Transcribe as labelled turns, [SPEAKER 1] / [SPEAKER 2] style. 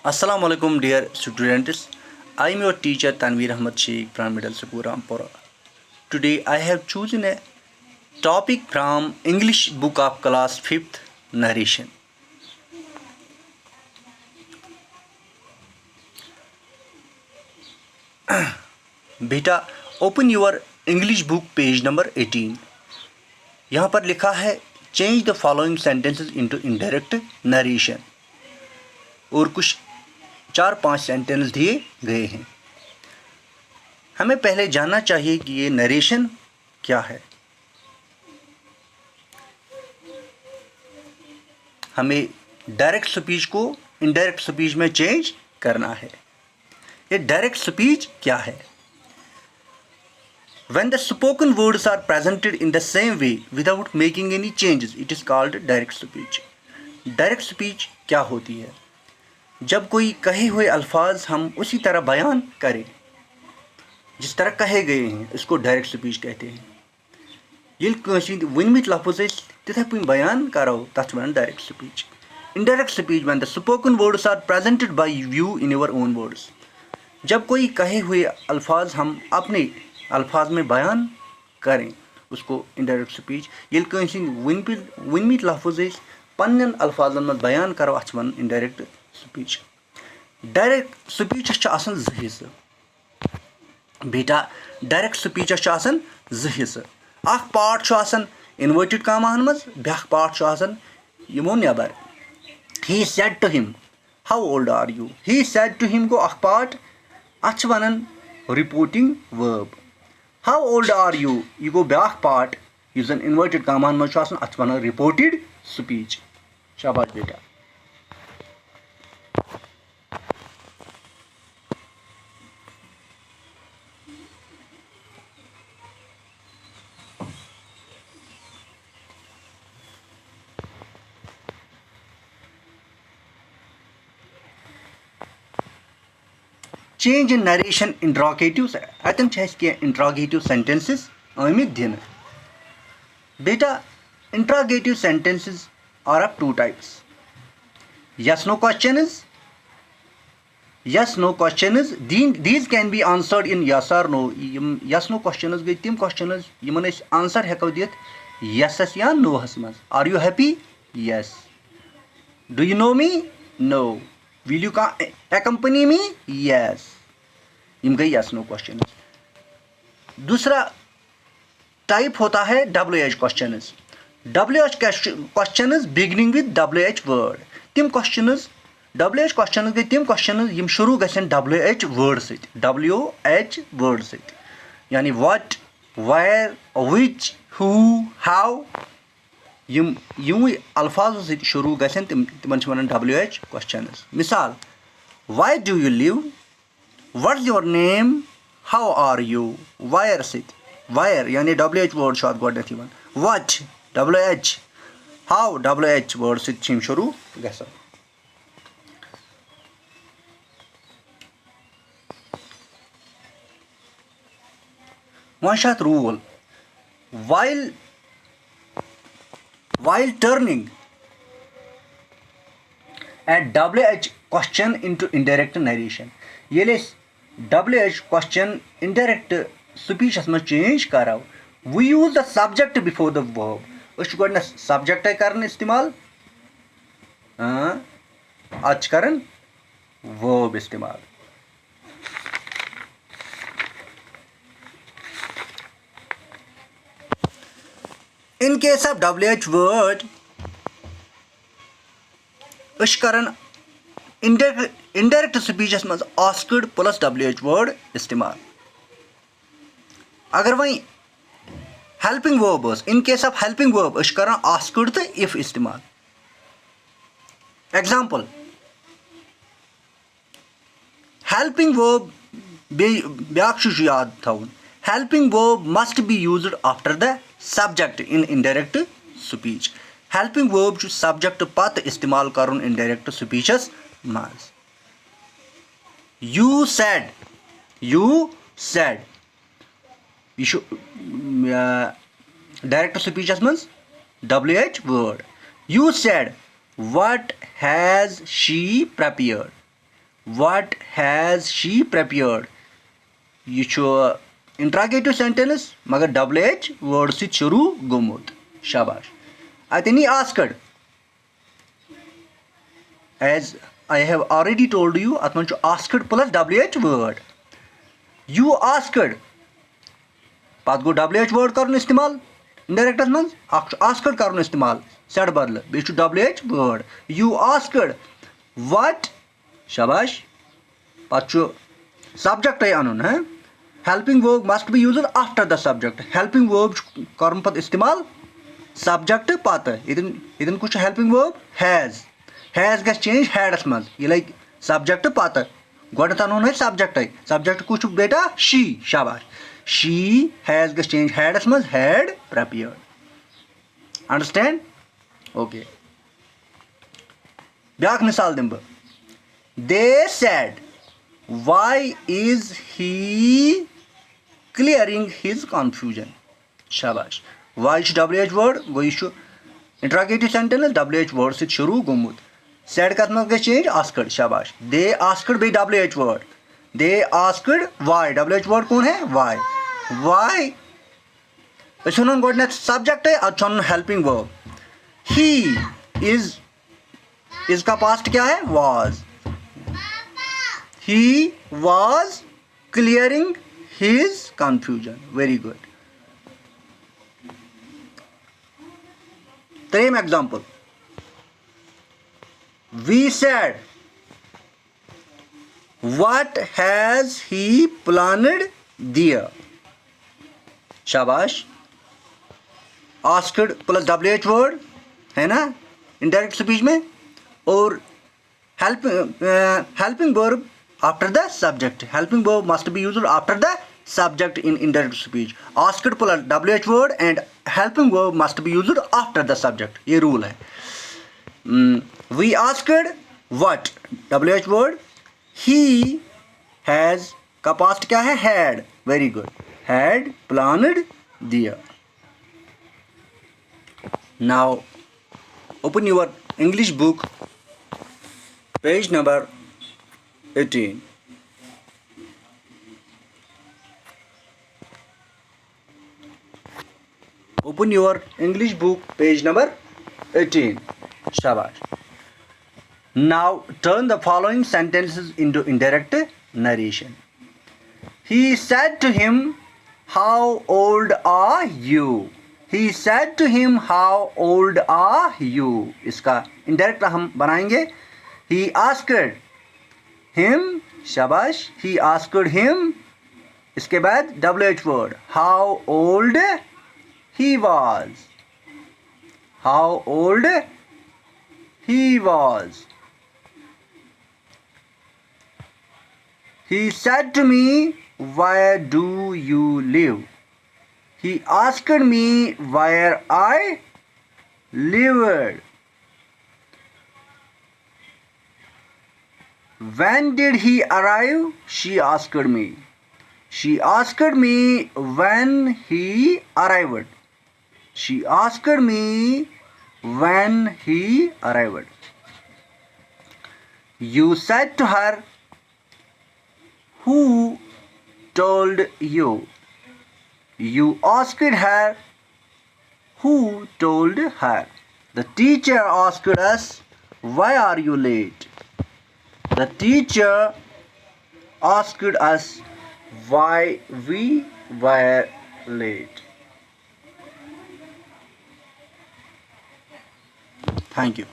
[SPEAKER 1] Assalamu alaikum dear students. I am your teacher Tanveer Ahmad Sheikh from Middle School Rampura. Today I have chosen a topic from English book of class 5th narration. बेटा open your English book page number 18। यहाँ पर लिखा है change the following sentences into indirect narration और कुछ 4-5 sentence दिए गए हैं। हमें पहले जानना चाहिए कि ये नरेशन क्या है। हमें डायरेक्ट स्पीच को इनडायरेक्ट स्पीच में चेंज करना है। ये डायरेक्ट स्पीच क्या है? When the spoken words are presented in the same way without making any changes, it is called direct speech. Direct speech क्या होती है? जब कोई कहे हुए अल्फाज हम उसी तरह बयान करें जिस तरह कहे गए हैं, इसको डायरेक्ट स्पीच कहते हैं। येल्ले कٲنٛسہِ वनमित लफ्ज तिथे पन बयान करो तथ one direct speech. Indirect speech when the spoken words are presented by you in your own words. जब कोई कहे हुए अल्फाज हम अपने अल्फाज में बयान करें उसको इनडायरेक्ट स्पीच। येल्ले कٲنٛسہِ वनमित लफ्ज पन्न अल्फाजन में बयान करो अथ वन इनडायरेक्ट स्पीच। डायरेक्ट स्पीचस आसान ज हिस्से। बेटा डायरेक्ट स्पीचस आसान ज हिस्से। अख पार्ट आसान इनवर्टेड कामहन मज, ब्याक पार्ट आसान यमो नेबर। He said to him how old are you. He said to him गो अख पार्ट, अथ वनन reporting verb. How old are you यह गो ब्याक पार्ट यह जन इनवर्टेड कामहन मज आसान अथ वनन रिपोर्टेड स्पीच। शाबाश बेटा। चेंज इन नरेशन इंट्रोगेटिव अतन इंट्रोगेटिव सेंटेंसेस आमित दिन। बेटा interrogative sentences are of two types, yes no questions, yes no questions, these can be answered in yes or no. yes no questions गई तिम questions Yemen अस answer हेको दित yes या no हस मज। are you happy? yes. do you know me? no. will you accompany me? yes. यम गई yes no questions। दूसरा type होता है WH questions। WH questions beginning with WH word. तिम questions WH questions गई तिम questions यम शुरू गसन WH वर्ड सत, WH वर्ड सत, यानी what, where, which, who, how यम अल्फाजों सत शुरू गसन तिमन वन WH questions। मिसाल why do you live, what's your name, how are you, where सत, where यानी WH वर्ड शाद गोडनेथ यवन, what WH, how WH word सत छिम शुरू गसन। वंशात rule while turning a WH question into indirect narration। येले WH question indirect speech में change करो, we use the subject before the verb। उस गोडन सब्जेक्ट करन इस्तेमाल, आज करन वर्ब इस्तेमाल। In case of WH word अश करन indirect speeches मज asked plus WH word इस्तेमाल। अगर वही helping verb in case of helping verb अश करन asked तो if इस्तेमाल। example helping verb ब्याक याद थवन, helping verb must be used after the subject in indirect speech। helping verb subject पत इस्तेमाल करन indirect speeches मज। you said यह direct स्पीचस मज WH word। you said what has she prepared, What has she prepared? ये छो interrogative sentence मगर double H word से शुरू गोमुत शाबाश अतनी asked as I have already told you at man asked plus wh word you asked pat go wh word karun istemal indirect man asked karun istemal said badal be wh word you asked what shabash pat subject ay anun hai helping verb must be used after the subject helping verb karun pat istemal subject pat idin kuch helping verb has gets change had maz ये like subject pat गोडत अनु है subject कुछ बेटा she शाबाश she has gets change had maz had prepared understand okay back मिसाल दिम ब they said why is he clearing his confusion शाबाश why wh word गो यह इंट्रागेटिव सेंटेंस wh word से शुरू गोमुत said कत मज गई चेंज आस्कड शाबाश they asked बे wh word they asked why wh word कौन है why अन गोडनेथ सब्जेक्ट है अन हेल्पिंग वर्ब he is का पास्ट क्या है was he was clearing his confusion very good Same example. We said, what has he planned there? शाबाश asked plus wh word है ना indirect speech में और helping verb after the subject helping verb must be used after the subject in indirect speech asked plus wh word and helping verb must be used after the subject ये rule है we asked what wh word he has का past क्या है had very good had planned there now open your English book page number 18 open your English book page number 18 shabash now turn the following sentences into indirect narration he said to him how old are you he said to him how old are you इसका indirect हम बनाएंगे he asked him शाबाश he asked him इसके बाद wh word how old he was how old he was he said to me where do you live he asked me where I lived when did he arrive she asked me she asked me when he arrived she asked me when he arrived you said to her who told you you asked her who told her the teacher asked us why are you late the teacher asked us why we were late thank you